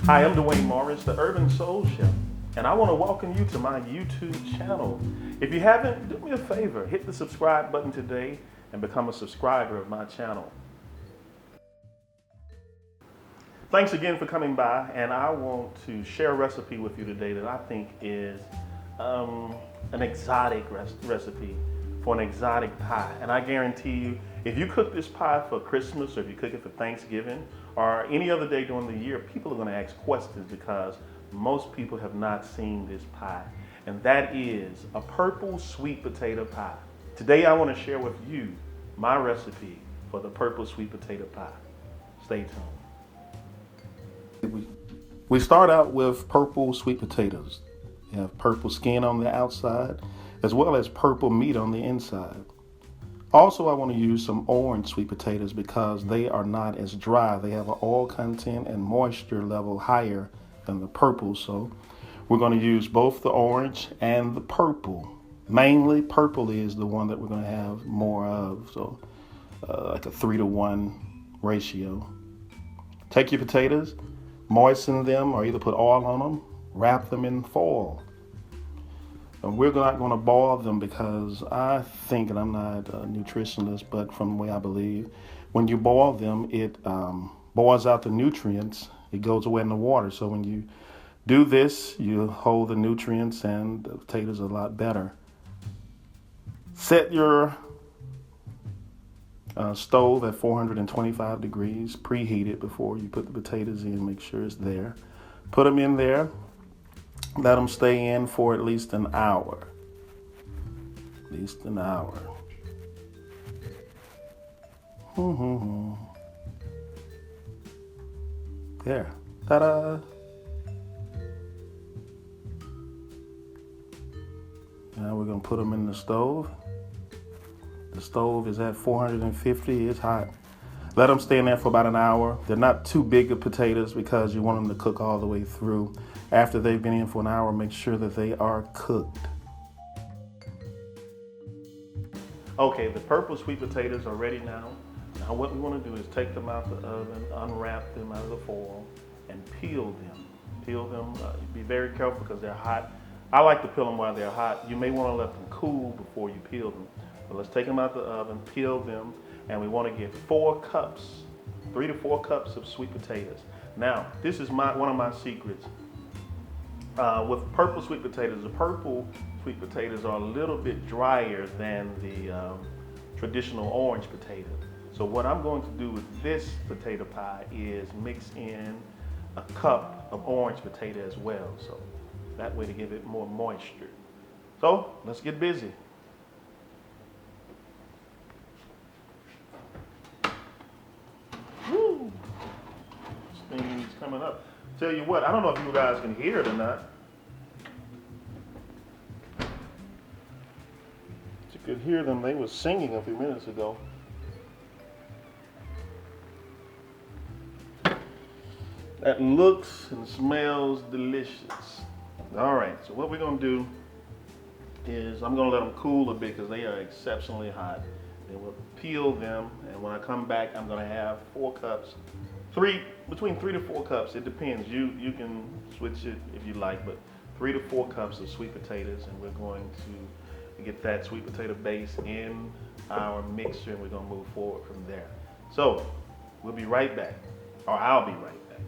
Hi, I'm Dwayne Morris, the Urban Soul Chef, and I want to welcome you to my YouTube channel. If you haven't, do me a favor, hit the subscribe button today and become a subscriber of my channel. Thanks again for coming by, and I want to share a recipe with you today that I think is an exotic recipe for an exotic pie. And I guarantee you, if you cook this pie for Christmas, or if you cook it for Thanksgiving, or any other day during the year, people are going to ask questions because most people have not seen this pie. And that is a purple sweet potato pie. Today I want to share with you my recipe for the purple sweet potato pie. Stay tuned. We start out with purple sweet potatoes. You have purple skin on the outside, as well as purple meat on the inside. Also, I want to use some orange sweet potatoes because they are not as dry. They have an oil content and moisture level higher than the purple. So we're going to use both the orange and the purple. Mainly purple is the one that we're going to have more of. So like a 3-to-1 ratio. Take your potatoes, moisten them, or either put oil on them, wrap them in foil. And we're not going to boil them because I think, and I'm not a nutritionist, but from the way I believe, when you boil them, it boils out the nutrients. It goes away in the water. So when you do this, you hold the nutrients and the potatoes a lot better. Set your stove at 425 degrees, preheated before you put the potatoes in. Make sure it's there. Put them in there. Let them stay in for at least an hour. At least an hour. There. Ta-da! Now we're going to put them in the stove. The stove is at 450. It's hot. Let them stay in there for about an hour. They're not too big of potatoes because you want them to cook all the way through. After they've been in for an hour, make sure that they are cooked. Okay, the purple sweet potatoes are ready now. Now what we want to do is take them out the oven, unwrap them out of the foil, and peel them. Peel them. Be very careful because they're hot. I like to peel them while they're hot. You may want to let them cool before you peel them. But let's take them out the oven, peel them, and we want to get 4 cups, 3 to 4 cups of sweet potatoes. Now, this is one of my secrets. With purple sweet potatoes, the purple sweet potatoes are a little bit drier than the traditional orange potato. So what I'm going to do with this potato pie is mix in a cup of orange potato as well. So that way to give it more moisture. So let's get busy. Woo! This thing's coming up. Tell you what, I don't know if you guys can hear it or not. You could hear them, they were singing a few minutes ago. That looks and smells delicious. All right, so what we're gonna do is I'm gonna let them cool a bit because they are exceptionally hot. Then we'll peel them, and when I come back, I'm gonna have 4 cups. Between 3 to 4 cups, it depends. You can switch it if you like, but 3 to 4 cups of sweet potatoes, and we're going to get that sweet potato base in our mixture, and we're gonna move forward from there. So, we'll be right back, or I'll be right back.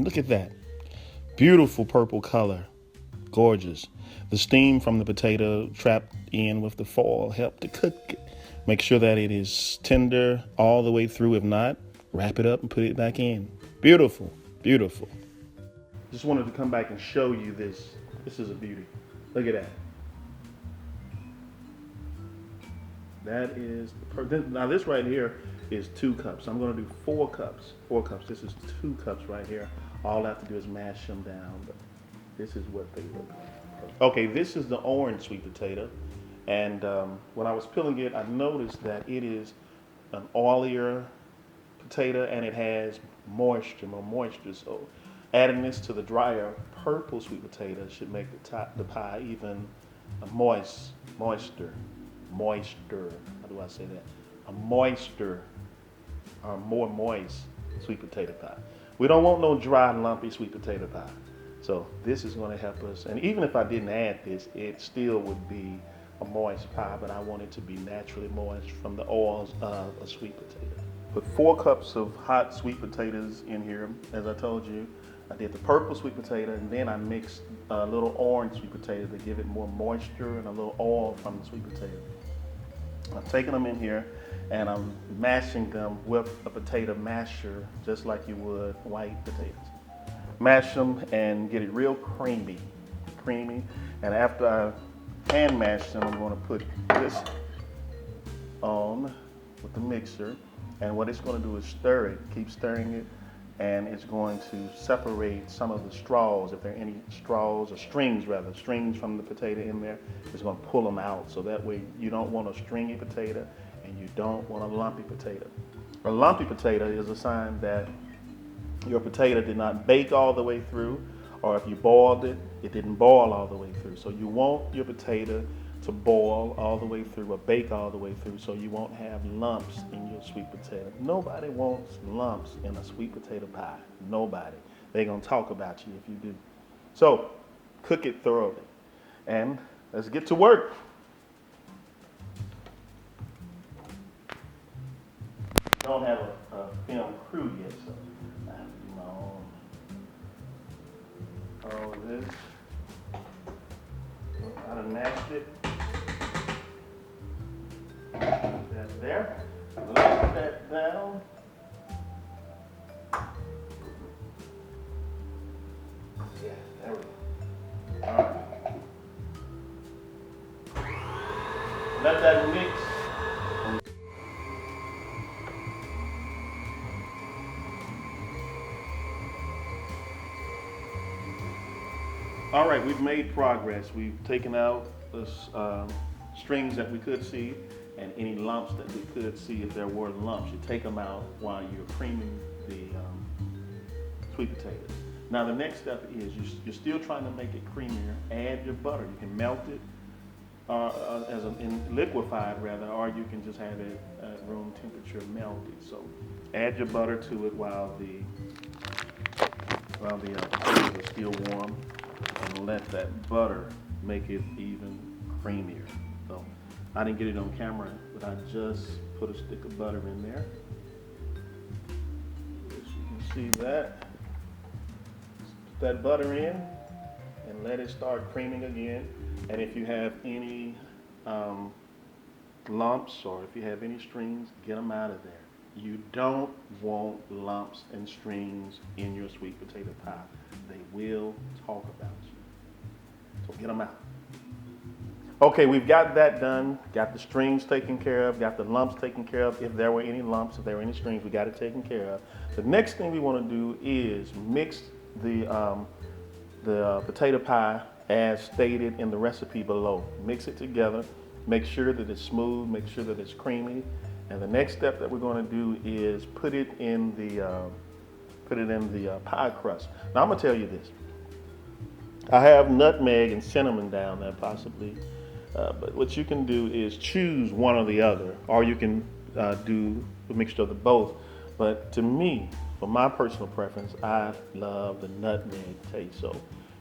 Look at that. Beautiful purple color. Gorgeous. The steam from the potato trapped in with the foil helped to cook it. Make sure that it is tender all the way through. If not, wrap it up and put it back in. Beautiful, beautiful. Just wanted to come back and show you this. This is a beauty. Look at that. That is, now this right here is 2 cups. I'm gonna do 4 cups. 4 cups, this is 2 cups right here. All I have to do is mash them down, but this is what they look like. Okay, this is the orange sweet potato. And when I was peeling it, I noticed that it is an oilier potato and it has more moisture. So adding this to the drier purple sweet potato should make the pie even moister. How do I say that? A moisture or more moist sweet potato pie. We don't want no dry, lumpy sweet potato pie. So this is going to help us. And even if I didn't add this, it still would be a moist pie, but I want it to be naturally moist from the oils of a sweet potato. Put 4 cups of hot sweet potatoes in here. As I told you, I did the purple sweet potato, and then I mixed a little orange sweet potato to give it more moisture and a little oil from the sweet potato. I'm taking them in here and I'm mashing them with a potato masher, just like you would white potatoes. Mash them and get it real creamy. And after I hand mash them, I'm going to put this on with the mixer. And what it's going to do is stir it, keep stirring it, and it's going to separate some of the straws, if there are any straws, or strings rather, strings from the potato in there. It's going to pull them out, so that way you don't want a stringy potato and you don't want a lumpy potato. A lumpy potato is a sign that your potato did not bake all the way through, or if you boiled it, it didn't boil all the way through. So you want your potato to boil all the way through or bake all the way through, so you won't have lumps in your sweet potato. Nobody wants lumps in a sweet potato pie. Nobody. They're going to talk about you if you do. So cook it thoroughly. And let's get to work. I don't have a film crew yet, so I have to do my own. All of this. I done mashed it. That's there. Let that down. Yeah, there we go. All right. Let that mix. All right, we've made progress. We've taken out the strings that we could see and any lumps that we could see. If there were lumps, you take them out while you're creaming the sweet potatoes. Now the next step is you're still trying to make it creamier. Add your butter. You can melt it liquefied rather, or you can just have it at room temperature melted. So add your butter to it while the potatoes are still warm, and let that butter make it even creamier. So I didn't get it on camera, but I just put a stick of butter in there. As you can see that. Put that butter in and let it start creaming again. And if you have any lumps or if you have any strings, get them out of there. You don't want lumps and strings in your sweet potato pie. They will talk about you. So get them out. Okay, we've got that done. Got the strings taken care of. Got the lumps taken care of. If there were any lumps, if there were any strings, we got it taken care of. The next thing we want to do is mix the potato pie as stated in the recipe below. Mix it together. Make sure that it's smooth. Make sure that it's creamy. And the next step that we're going to do is put it in the pie crust. Now I'm going to tell you this. I have nutmeg and cinnamon down there possibly, but what you can do is choose one or the other, or you can do a mixture of the both. But to me, for my personal preference, I love the nutmeg taste. So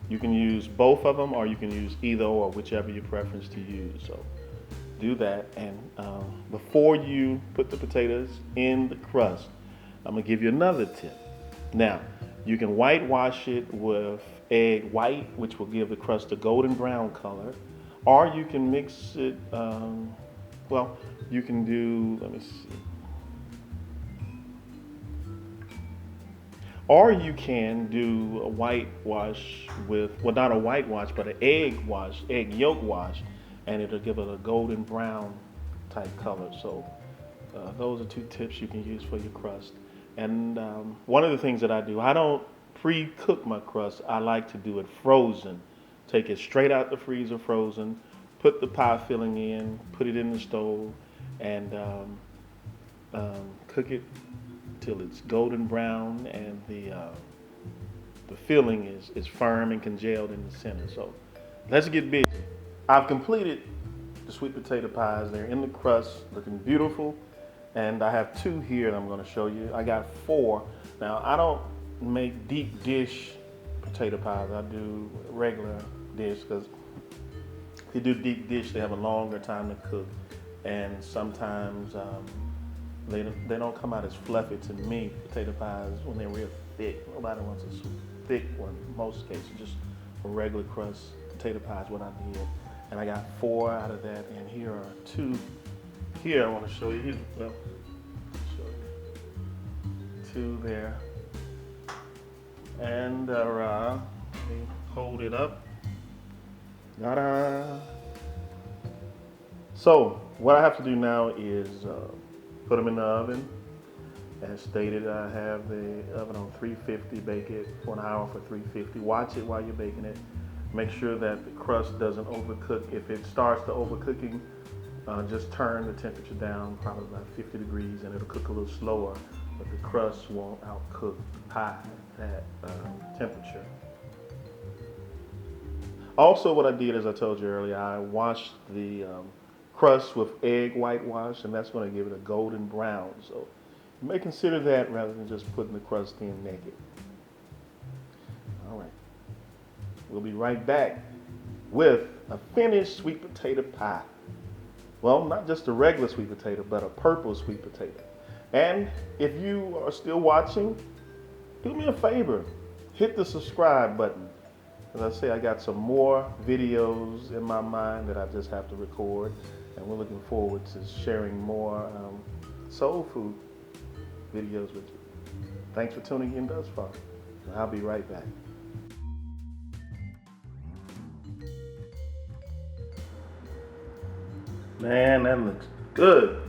you can use both of them, or you can use either or, whichever your preference to use. So do that, and before you put the potatoes in the crust, I'm gonna give you another tip. Now, you can whitewash it with egg white, which will give the crust a golden brown color, or you can mix it, you can do, let me see. Or you can do a whitewash with, well, not a whitewash, but an egg yolk wash, and it'll give it a golden brown type color. So those are 2 tips you can use for your crust. And one of the things that I do, I don't pre-cook my crust. I like to do it frozen. Take it straight out the freezer frozen, put the pie filling in, put it in the stove, and cook it till it's golden brown and the filling is firm and congealed in the center. So let's get busy. I've completed the sweet potato pies. They're in the crust, looking beautiful. And I have 2 here that I'm going to show you. I got 4. Now, I don't make deep dish potato pies. I do regular dish because if you do deep dish, they have a longer time to cook. And sometimes they don't come out as fluffy to me, potato pies, when they're real thick. Nobody wants a thick one in most cases, just a regular crust potato pie is what I did. And I got 4 out of that, and here are 2. Here I want to show you. Well, show you 2 there. And let me hold it up. Ta-da! So what I have to do now is put them in the oven. As stated, I have the oven on 350, bake it for an hour for 350. Watch it while you're baking it. Make sure that the crust doesn't overcook. If it starts to overcooking, just turn the temperature down, probably about 50 degrees, and it'll cook a little slower, but the crust won't outcook the pie at that temperature. Also, what I did, as I told you earlier, I washed the crust with egg whitewash, and that's going to give it a golden brown. So you may consider that rather than just putting the crust in naked. All right. We'll be right back with a finished sweet potato pie. Well, not just a regular sweet potato, but a purple sweet potato. And if you are still watching, do me a favor, hit the subscribe button. As I say, I got some more videos in my mind that I just have to record, and we're looking forward to sharing more soul food videos with you. Thanks for tuning in thus far. I'll be right back. Man, that looks good.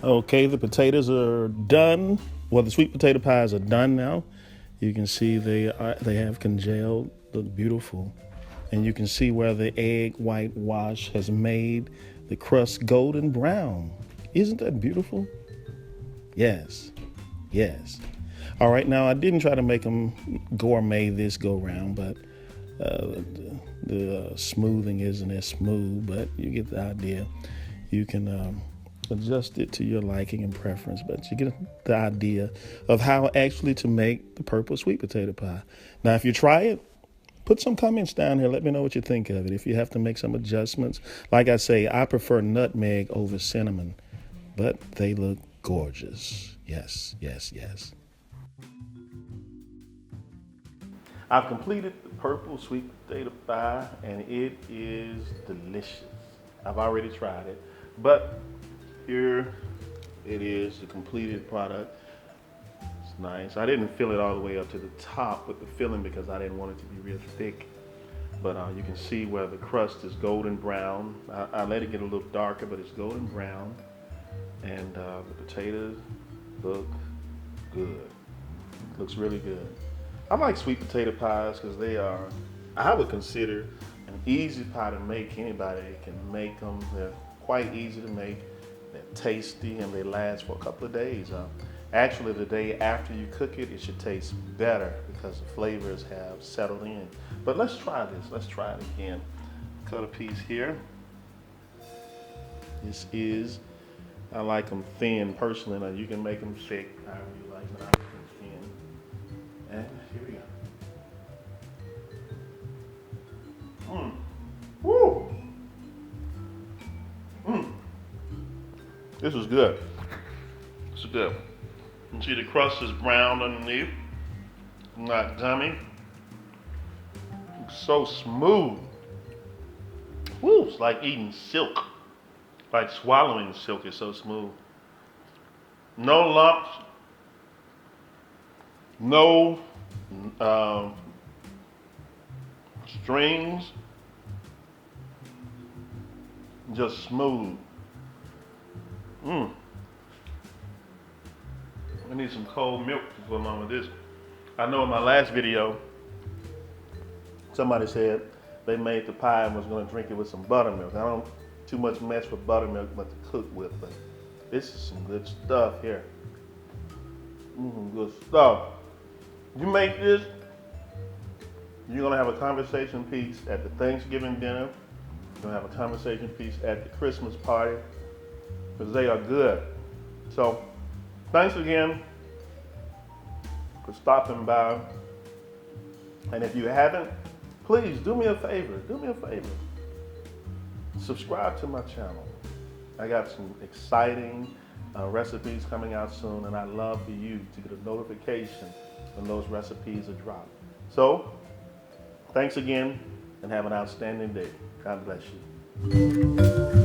Okay, the potatoes are done. Well, the sweet potato pies are done now. You can see they have congealed, look beautiful. And you can see where the egg whitewash has made the crust golden brown. Isn't that beautiful? Yes, yes. All right, now I didn't try to make them gourmet this go round, but the smoothing isn't as smooth, but you get the idea. You can adjust it to your liking and preference, but you get the idea of how actually to make the purple sweet potato pie. Now, if you try it, put some comments down here. Let me know what you think of it. If you have to make some adjustments, like I say, I prefer nutmeg over cinnamon, but they look gorgeous. Yes, yes, yes. I've completed the purple sweet potato pie, and it is delicious. I've already tried it, but here it is, the completed product. It's nice. I didn't fill it all the way up to the top with the filling because I didn't want it to be real thick. But you can see where the crust is golden brown. I let it get a little darker, but it's golden brown. And the potatoes look good. Looks really good. I like sweet potato pies because they are, I would consider, an easy pie to make. Anybody can make them. They're quite easy to make. They're tasty and they last for a couple of days. Actually, the day after you cook it, it should taste better because the flavors have settled in. But let's try this. Let's try it again. Cut a piece here. This is, I like them thin personally. Now you can make them thick, however you like, but I like them thin. And here we go. Woo! This is good. This is good. You can see the crust is brown underneath, not gummy. It's so smooth. Woo! It's like eating silk. Like swallowing silk, is so smooth. No lumps, no strings, just smooth. I need some cold milk to go along with this. I know in my last video, somebody said they made the pie and was going to drink it with some buttermilk. I don't too much mess with buttermilk, but to cook with. But this is some good stuff here. Good stuff. You make this, you're gonna have a conversation piece at the Thanksgiving dinner. You're gonna have a conversation piece at the Christmas party, because they are good. So, thanks again for stopping by. And if you haven't, please do me a favor. Subscribe to my channel. I got some exciting recipes coming out soon, and I'd love for you to get a notification when those recipes are dropped. So, thanks again, and have an outstanding day. God bless you.